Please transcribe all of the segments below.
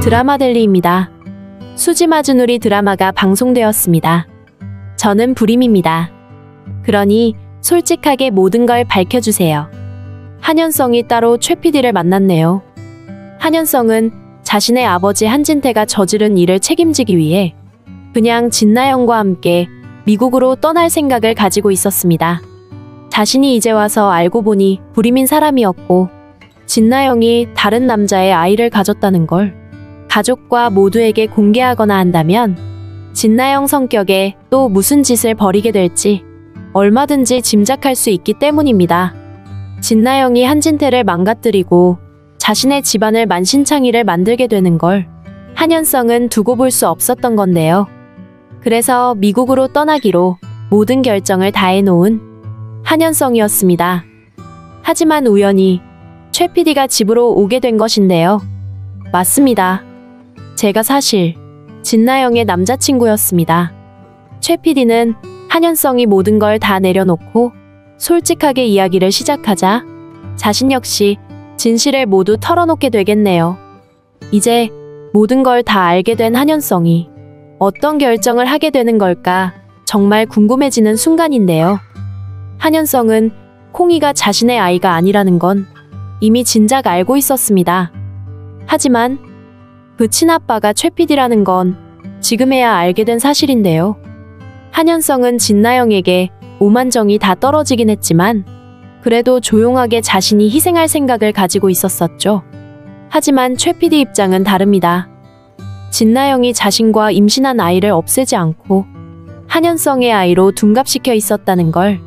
드라마델리입니다. 수지마주누리 드라마가 방송되었습니다. 저는 불임입니다. 그러니 솔직하게 모든 걸 밝혀주세요. 한현성이 따로 최 PD를 만났네요. 한현성은 자신의 아버지 한진태가 저지른 일을 책임지기 위해 그냥 진나영과 함께 미국으로 떠날 생각을 가지고 있었습니다. 자신이 이제 와서 알고 보니 불임인 사람이었고 진나영이 다른 남자의 아이를 가졌다는 걸 가족과 모두에게 공개하거나 한다면 진나영 성격에 또 무슨 짓을 벌이게 될지 얼마든지 짐작할 수 있기 때문입니다. 진나영이 한진태를 망가뜨리고 자신의 집안을 만신창이를 만들게 되는 걸 한현성은 두고 볼 수 없었던 건데요. 그래서 미국으로 떠나기로 모든 결정을 다 해놓은 한현성이었습니다. 하지만 우연히 최 PD가 집으로 오게 된 것인데요. 맞습니다. 제가 사실 진나영의 남자친구였습니다. 최 PD는 한현성이 모든 걸 다 내려놓고 솔직하게 이야기를 시작하자 자신 역시 진실을 모두 털어놓게 되겠네요. 이제 모든 걸 다 알게 된 한현성이 어떤 결정을 하게 되는 걸까 정말 궁금해지는 순간인데요. 한현성은 콩이가 자신의 아이가 아니라는 건 이미 진작 알고 있었습니다. 하지만 그 친아빠가 최 PD라는 건 지금에야 알게 된 사실인데요. 한현성은 진나영에게 오만정이 다 떨어지긴 했지만 그래도 조용하게 자신이 희생할 생각을 가지고 있었었죠. 하지만 최 PD 입장은 다릅니다. 진나영이 자신과 임신한 아이를 없애지 않고 한현성의 아이로 둔갑시켜 있었다는 걸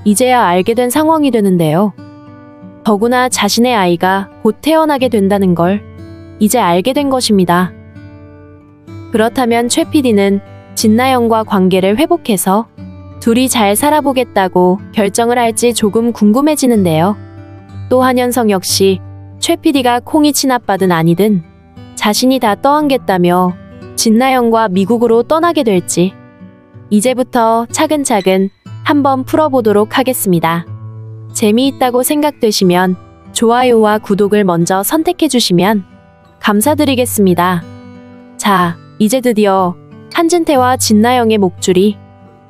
이제야 알게 된 상황이 되는데요. 더구나 자신의 아이가 곧 태어나게 된다는 걸 이제 알게 된 것입니다. 그렇다면 최 PD는 진나영과 관계를 회복해서 둘이 잘 살아보겠다고 결정을 할지 조금 궁금해지는데요. 또 한현성 역시 최 PD가 콩이 친아빠든 아니든 자신이 다 떠안겠다며 진나영과 미국으로 떠나게 될지 이제부터 차근차근 한번 풀어보도록 하겠습니다. 재미있다고 생각되시면 좋아요와 구독을 먼저 선택해주시면 감사드리겠습니다. 자, 이제 드디어 한진태와 진나영의 목줄이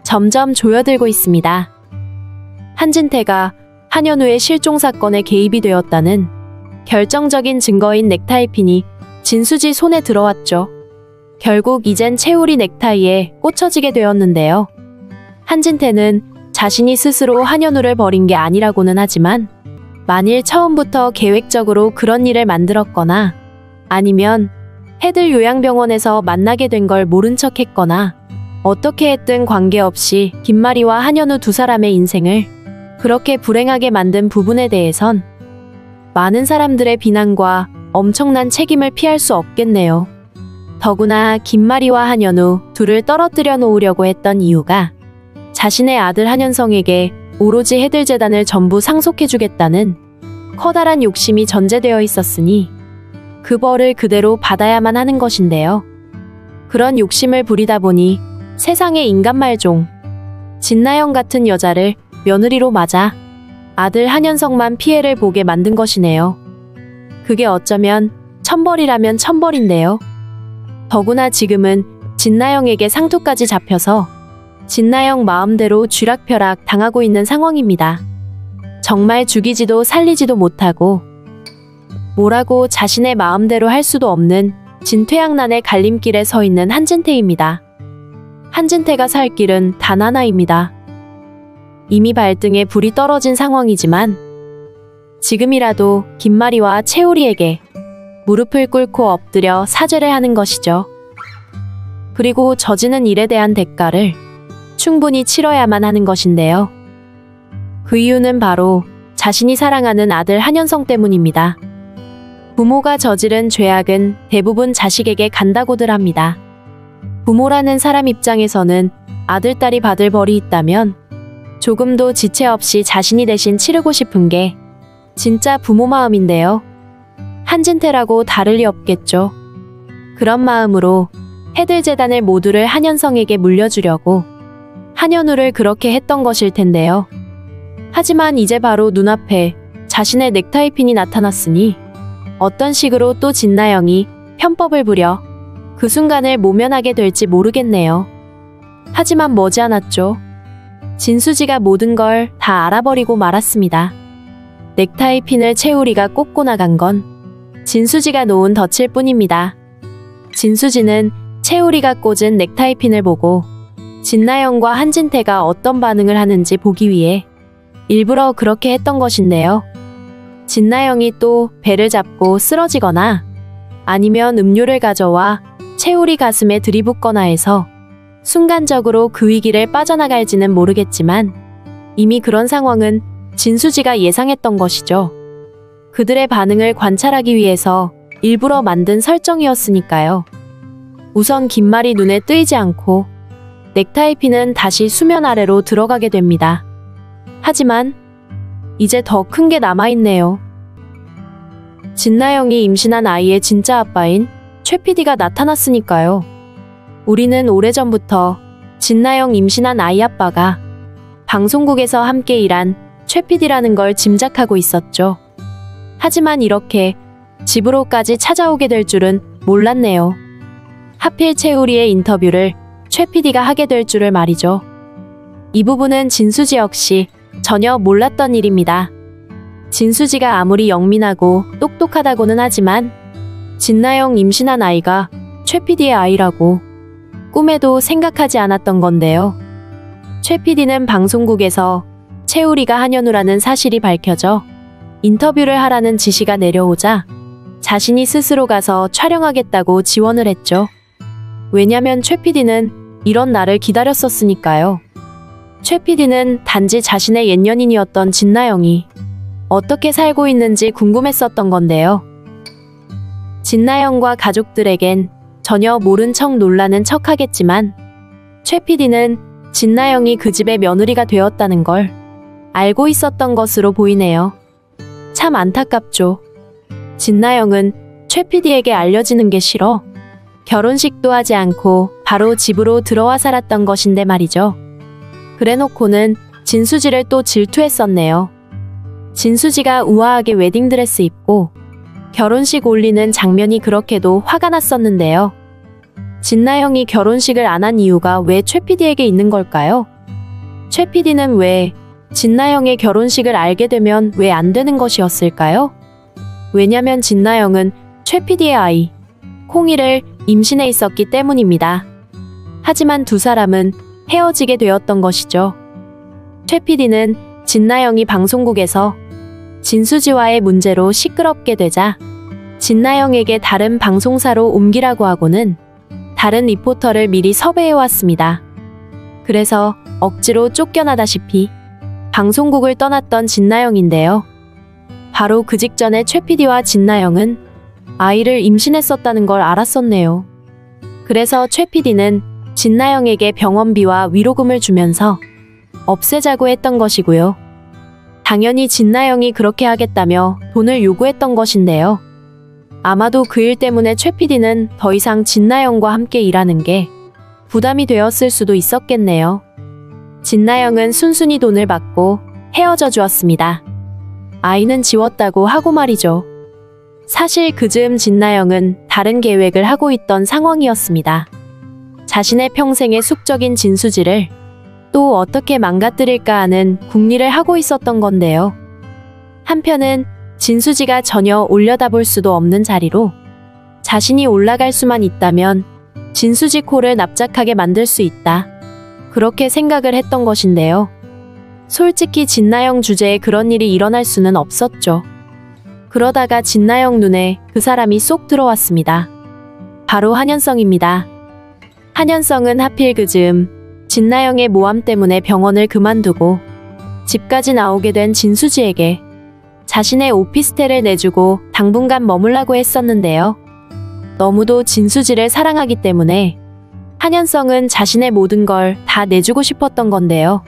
점점 조여들고 있습니다. 한진태가 한현우의 실종 사건에 개입이 되었다는 결정적인 증거인 넥타이핀이 진수지 손에 들어왔죠. 결국 이젠 채우리 넥타이에 꽂혀지게 되었는데요. 한진태는 자신이 스스로 한현우를 버린 게 아니라고는 하지만 만일 처음부터 계획적으로 그런 일을 만들었거나 아니면 해들 요양병원에서 만나게 된 걸 모른 척 했거나 어떻게 했든 관계없이 김마리와 한현우 두 사람의 인생을 그렇게 불행하게 만든 부분에 대해선 많은 사람들의 비난과 엄청난 책임을 피할 수 없겠네요. 더구나 김마리와 한현우 둘을 떨어뜨려 놓으려고 했던 이유가 자신의 아들 한현성에게 오로지 해들재단을 전부 상속해주겠다는 커다란 욕심이 전제되어 있었으니 그 벌을 그대로 받아야만 하는 것인데요. 그런 욕심을 부리다 보니 세상의 인간 말종 진나영 같은 여자를 며느리로 맞아 아들 한현성만 피해를 보게 만든 것이네요. 그게 어쩌면 천벌이라면 천벌인데요. 더구나 지금은 진나영에게 상투까지 잡혀서 진나영 마음대로 쥐락펴락 당하고 있는 상황입니다. 정말 죽이지도 살리지도 못하고 뭐라고 자신의 마음대로 할 수도 없는 진퇴양난의 갈림길에 서 있는 한진태입니다. 한진태가 살 길은 단 하나입니다. 이미 발등에 불이 떨어진 상황이지만 지금이라도 김마리와 채우리에게 무릎을 꿇고 엎드려 사죄를 하는 것이죠. 그리고 저지른 일에 대한 대가를 충분히 치러야만 하는 것인데요. 그 이유는 바로 자신이 사랑하는 아들 한현성 때문입니다. 부모가 저지른 죄악은 대부분 자식에게 간다고들 합니다. 부모라는 사람 입장에서는 아들, 딸이 받을 벌이 있다면 조금도 지체 없이 자신이 대신 치르고 싶은 게 진짜 부모 마음인데요. 한진태라고 다를 리 없겠죠. 그런 마음으로 해들재단을 모두를 한현성에게 물려주려고 한현우를 그렇게 했던 것일 텐데요. 하지만 이제 바로 눈앞에 자신의 넥타이핀이 나타났으니 어떤 식으로 또 진나영이 편법을 부려 그 순간을 모면하게 될지 모르겠네요. 하지만 머지않았죠. 진수지가 모든 걸 다 알아버리고 말았습니다. 넥타이 핀을 채우리가 꽂고 나간 건 진수지가 놓은 덫일 뿐입니다. 진수지는 채우리가 꽂은 넥타이 핀을 보고 진나영과 한진태가 어떤 반응을 하는지 보기 위해 일부러 그렇게 했던 것인데요. 진나영이 또 배를 잡고 쓰러지거나 아니면 음료를 가져와 채우리 가슴에 들이붓거나 해서 순간적으로 그 위기를 빠져나갈지는 모르겠지만 이미 그런 상황은 진수지가 예상했던 것이죠. 그들의 반응을 관찰하기 위해서 일부러 만든 설정이었으니까요. 우선 긴말이 눈에 뜨이지 않고 넥타이 핀은 다시 수면 아래로 들어가게 됩니다. 하지만 이제 더 큰 게 남아있네요. 진나영이 임신한 아이의 진짜 아빠인 최 PD가 나타났으니까요. 우리는 오래전부터 진나영 임신한 아이 아빠가 방송국에서 함께 일한 최 PD라는 걸 짐작하고 있었죠. 하지만 이렇게 집으로까지 찾아오게 될 줄은 몰랐네요. 하필 채우리의 인터뷰를 최 PD가 하게 될 줄을 말이죠. 이 부분은 진수지 역시 전혀 몰랐던 일입니다. 진수지가 아무리 영민하고 똑똑하다고는 하지만 진나영 임신한 아이가 최 PD의 아이라고 꿈에도 생각하지 않았던 건데요. 최 PD는 방송국에서 채우리가 한현우라는 사실이 밝혀져 인터뷰를 하라는 지시가 내려오자 자신이 스스로 가서 촬영하겠다고 지원을 했죠. 왜냐면 최 PD는 이런 날을 기다렸었으니까요. 최 PD는 단지 자신의 옛 연인이었던 진나영이 어떻게 살고 있는지 궁금했었던 건데요. 진나영과 가족들에겐 전혀 모른 척 놀라는 척 하겠지만 최 PD는 진나영이 그 집의 며느리가 되었다는 걸 알고 있었던 것으로 보이네요. 참 안타깝죠. 진나영은 최 PD에게 알려지는 게 싫어 결혼식도 하지 않고 바로 집으로 들어와 살았던 것인데 말이죠. 그래놓고는 진수지를 또 질투했었네요. 진수지가 우아하게 웨딩드레스 입고 결혼식 올리는 장면이 그렇게도 화가 났었는데요. 진나영이 결혼식을 안 한 이유가 왜 최 PD에게 있는 걸까요? 최 PD는 왜 진나영의 결혼식을 알게 되면 왜 안 되는 것이었을까요? 왜냐면 진나영은 최 PD의 아이, 콩이를 임신해 있었기 때문입니다. 하지만 두 사람은 헤어지게 되었던 것이죠. 최 PD는 진나영이 방송국에서 진수지와의 문제로 시끄럽게 되자 진나영에게 다른 방송사로 옮기라고 하고는 다른 리포터를 미리 섭외해왔습니다. 그래서 억지로 쫓겨나다시피 방송국을 떠났던 진나영인데요. 바로 그 직전에 최 PD와 진나영은 아이를 임신했었다는 걸 알았었네요. 그래서 최 PD는 진나영에게 병원비와 위로금을 주면서 없애자고 했던 것이고요. 당연히 진나영이 그렇게 하겠다며 돈을 요구했던 것인데요. 아마도 그 일 때문에 최 PD는 더 이상 진나영과 함께 일하는 게 부담이 되었을 수도 있었겠네요. 진나영은 순순히 돈을 받고 헤어져 주었습니다. 아이는 지웠다고 하고 말이죠. 사실 그 즈음 진나영은 다른 계획을 하고 있던 상황이었습니다. 자신의 평생의 숙적인 진수지를 또 어떻게 망가뜨릴까 하는 궁리를 하고 있었던 건데요. 한편은 진수지가 전혀 올려다볼 수도 없는 자리로 자신이 올라갈 수만 있다면 진수지 코를 납작하게 만들 수 있다. 그렇게 생각을 했던 것인데요. 솔직히 진나영 주제에 그런 일이 일어날 수는 없었죠. 그러다가 진나영 눈에 그 사람이 쏙 들어왔습니다. 바로 한현성입니다. 한현성은 하필 그 즈음 진나영의 모함 때문에 병원을 그만두고 집까지 나오게 된 진수지에게 자신의 오피스텔을 내주고 당분간 머물라고 했었는데요. 너무도 진수지를 사랑하기 때문에 한현성은 자신의 모든 걸 다 내주고 싶었던 건데요.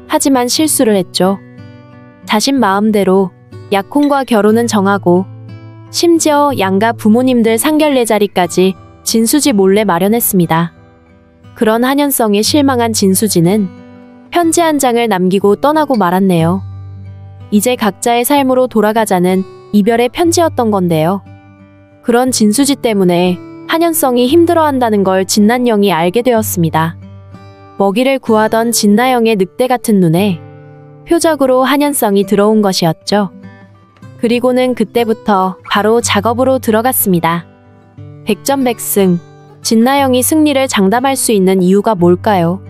하지만 실수를 했죠. 자신 마음대로 약혼과 결혼은 정하고 심지어 양가 부모님들 상견례 자리까지 진수지 몰래 마련했습니다. 그런 한현성에 실망한 진수지는 편지 한 장을 남기고 떠나고 말았네요. 이제 각자의 삶으로 돌아가자는 이별의 편지였던 건데요. 그런 진수지 때문에 한현성이 힘들어한다는 걸 진난영이 알게 되었습니다. 먹이를 구하던 진나영의 늑대 같은 눈에 표적으로 한현성이 들어온 것이었죠. 그리고는 그때부터 바로 작업으로 들어갔습니다. 백전백승, 진나영이 승리를 장담할 수 있는 이유가 뭘까요?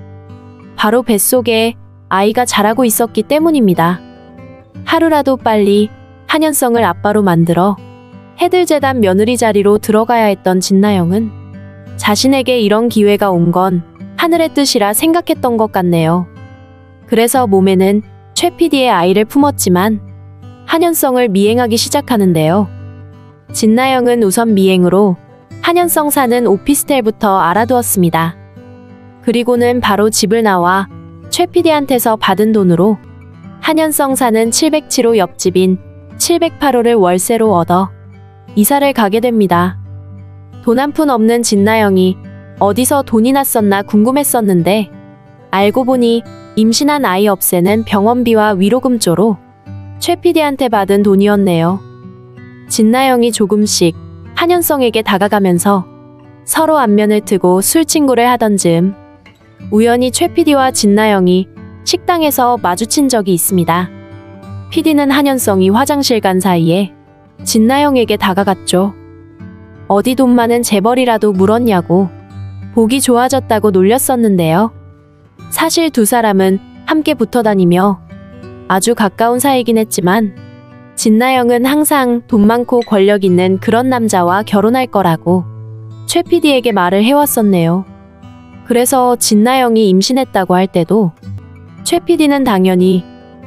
바로 뱃속에 아이가 자라고 있었기 때문입니다. 하루라도 빨리 한현성을 아빠로 만들어 해들재단 며느리 자리로 들어가야 했던 진나영은 자신에게 이런 기회가 온 건 하늘의 뜻이라 생각했던 것 같네요. 그래서 몸에는 최 PD의 아이를 품었지만 한현성을 미행하기 시작하는데요. 진나영은 우선 미행으로 한현성 사는 오피스텔부터 알아두었습니다. 그리고는 바로 집을 나와 최 PD한테서 받은 돈으로 한현성 사는 707호 옆집인 708호를 월세로 얻어 이사를 가게 됩니다. 돈 한 푼 없는 진나영이 어디서 돈이 났었나 궁금했었는데 알고 보니 임신한 아이 없애는 병원비와 위로금조로 최 PD한테 받은 돈이었네요. 진나영이 조금씩 한현성에게 다가가면서 서로 안면을 트고 술친구를 하던 즈음 우연히 최 PD와 진나영이 식당에서 마주친 적이 있습니다. PD는 한현성이 화장실 간 사이에 진나영에게 다가갔죠. 어디 돈 많은 재벌이라도 물었냐고 보기 좋아졌다고 놀렸었는데요. 사실 두 사람은 함께 붙어 다니며 아주 가까운 사이긴 했지만 진나영은 항상 돈 많고 권력 있는 그런 남자와 결혼할 거라고 최 PD에게 말을 해왔었네요. 그래서 진나영이 임신했다고 할 때도 최 PD는 당연히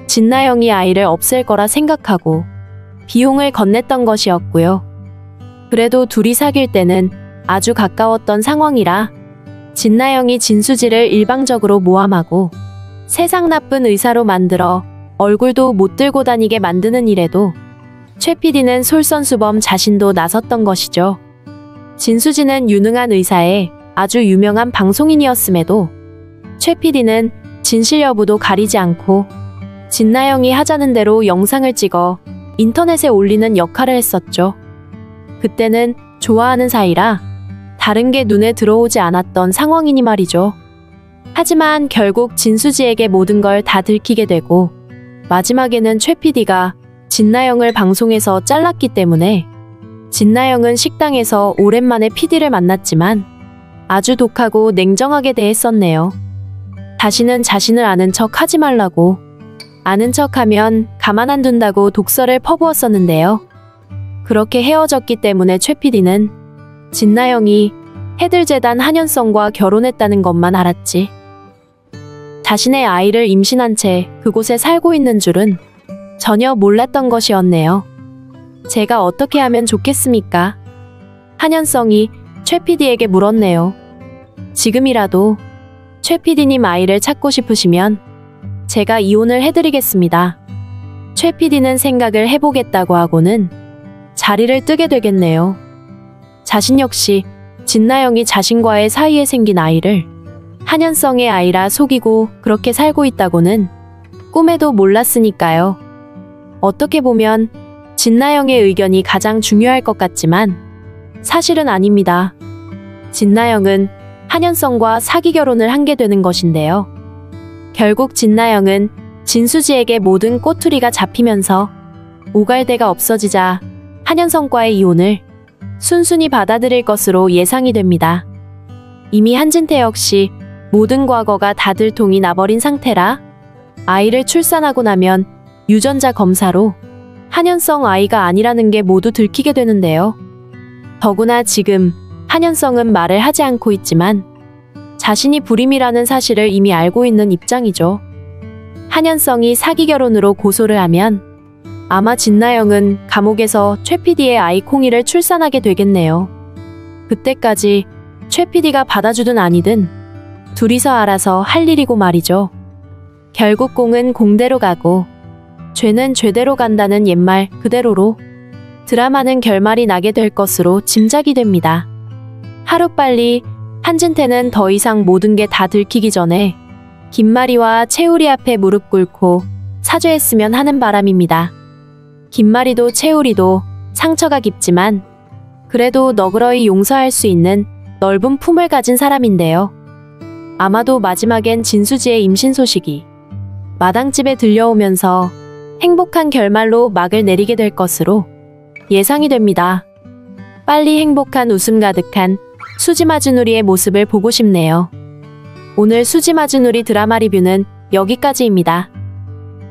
진나영이 아이를 없앨 거라 생각하고 비용을 건넸던 것이었고요. 그래도 둘이 사귈 때는 아주 가까웠던 상황이라 진나영이 진수지를 일방적으로 모함하고 세상 나쁜 의사로 만들어 얼굴도 못 들고 다니게 만드는 일에도 최 PD는 솔선수범 자신도 나섰던 것이죠. 진수지는 유능한 의사에 아주 유명한 방송인이었음에도 최 PD는 진실 여부도 가리지 않고 진나영이 하자는 대로 영상을 찍어 인터넷에 올리는 역할을 했었죠. 그때는 좋아하는 사이라 다른 게 눈에 들어오지 않았던 상황이니 말이죠. 하지만 결국 진수지에게 모든 걸 다 들키게 되고 마지막에는 최 PD가 진나영을 방송에서 잘랐기 때문에 진나영은 식당에서 오랜만에 PD를 만났지만 아주 독하고 냉정하게 대했었네요. 다시는 자신을 아는 척 하지 말라고, 아는 척하면 가만 안 둔다고 독설을 퍼부었었는데요. 그렇게 헤어졌기 때문에 최 PD는 진나영이 해들재단 한현성과 결혼했다는 것만 알았지. 자신의 아이를 임신한 채 그곳에 살고 있는 줄은 전혀 몰랐던 것이었네요. 제가 어떻게 하면 좋겠습니까? 한현성이 최 PD에게 물었네요. 지금이라도 최 PD님 아이를 찾고 싶으시면 제가 이혼을 해드리겠습니다. 최 PD는 생각을 해보겠다고 하고는 자리를 뜨게 되겠네요. 자신 역시 진나영이 자신과의 사이에 생긴 아이를 한현성의 아이라 속이고 그렇게 살고 있다고는 꿈에도 몰랐으니까요. 어떻게 보면 진나영의 의견이 가장 중요할 것 같지만 사실은 아닙니다. 진나영은 한현성과 사기 결혼을 한 게 되는 것인데요. 결국 진나영은 진수지에게 모든 꼬투리가 잡히면서 오갈데가 없어지자 한현성과의 이혼을 순순히 받아들일 것으로 예상이 됩니다. 이미 한진태 역시 모든 과거가 다 들통이 나버린 상태라 아이를 출산하고 나면 유전자 검사로 한현성 아이가 아니라는 게 모두 들키게 되는데요. 더구나 지금 한현성은 말을 하지 않고 있지만 자신이 불임이라는 사실을 이미 알고 있는 입장이죠. 한현성이 사기 결혼으로 고소를 하면 아마 진나영은 감옥에서 최 PD의 아이 콩이를 출산하게 되겠네요. 그때까지 최 PD가 받아주든 아니든 둘이서 알아서 할 일이고 말이죠. 결국 공은 공대로 가고 죄는 죄대로 간다는 옛말 그대로로 드라마는 결말이 나게 될 것으로 짐작이 됩니다. 하루빨리 한진태는 더 이상 모든 게 다 들키기 전에 김마리와 채우리 앞에 무릎 꿇고 사죄했으면 하는 바람입니다. 김마리도 채우리도 상처가 깊지만 그래도 너그러이 용서할 수 있는 넓은 품을 가진 사람인데요. 아마도 마지막엔 진수지의 임신 소식이 마당집에 들려오면서 행복한 결말로 막을 내리게 될 것으로 예상이 됩니다. 빨리 행복한 웃음 가득한 수지마주누리의 모습을 보고 싶네요. 오늘 수지마주누리 드라마 리뷰는 여기까지입니다.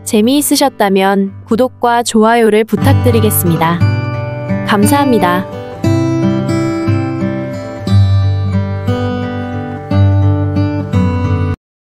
재미있으셨다면 구독과 좋아요를 부탁드리겠습니다. 감사합니다.